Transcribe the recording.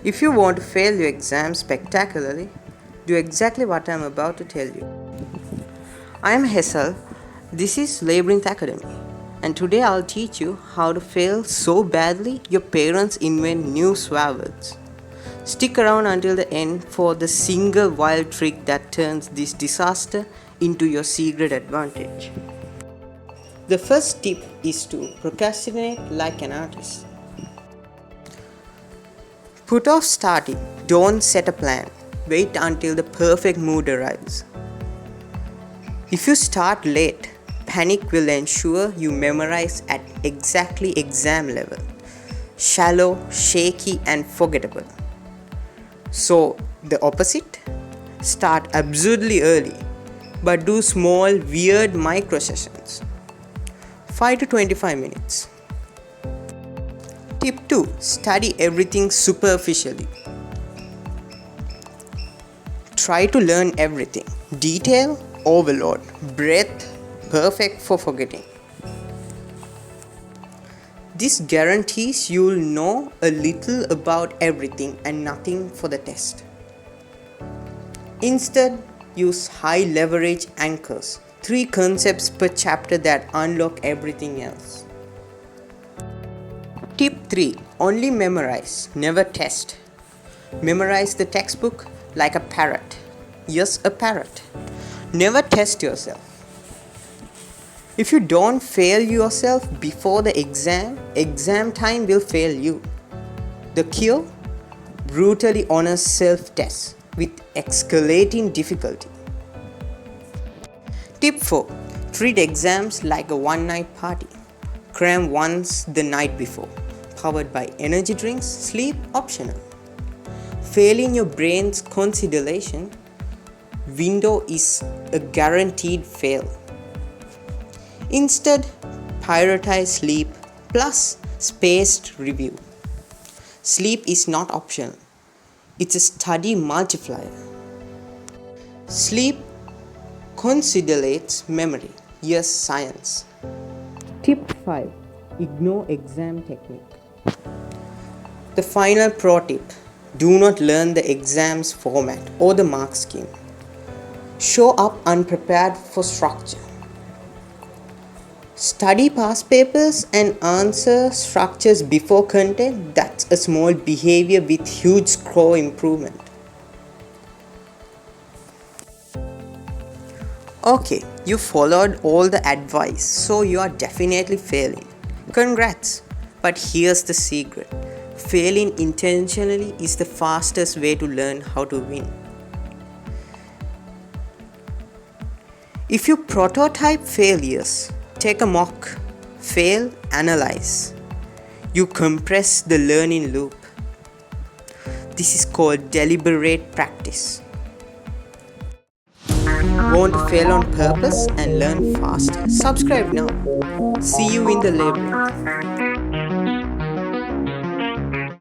If you want to fail your exam spectacularly, do exactly what I am about to tell you. I am Hessel, this is Labyrinth Academy, and today I'll teach you how to fail so badly your parents invent new swear words. Stick around until the end for the single wild trick that turns this disaster into your secret advantage. The first tip is to procrastinate like an artist. Put off starting. Don't set a plan. Wait until the perfect mood arrives. If you start late, panic will ensure you memorize at exactly exam level. Shallow, shaky, and forgettable. So, the opposite? Start absurdly early, but do small, weird micro sessions. 5 to 25 minutes. Tip 2. Study everything superficially. Try to learn everything. Detail, overload. Breadth, perfect for forgetting. This guarantees you'll know a little about everything and nothing for the test. Instead, use high leverage anchors. 3 concepts per chapter that unlock everything else. Tip 3. Only memorize, never test. Memorize the textbook like a parrot. Yes, a parrot. Never test yourself. If you don't fail yourself before the exam time will fail you. The cure? Brutally honest self-test with escalating difficulty. Tip 4. Treat exams like a one-night party. Cram once the night before. Powered by energy drinks, sleep optional. Failing your brain's consideration window is a guaranteed fail. Instead, prioritize sleep plus spaced review. Sleep is not optional. It's a study multiplier. Sleep consolidates memory. Yes, science. Tip 5. Ignore exam technique. The final pro tip. Do not learn the exam's format or the mark scheme. Show up unprepared for structure. Study past papers and answer structures before content. That's a small behavior with huge score improvement. Okay, you followed all the advice, so you are definitely failing. Congrats! But here's the secret. Failing intentionally is the fastest way to learn how to win. If you prototype failures, take a mock, fail, analyze. You compress the learning loop. This is called deliberate practice. Want to fail on purpose and learn faster? Subscribe now. See you in the labyrinth.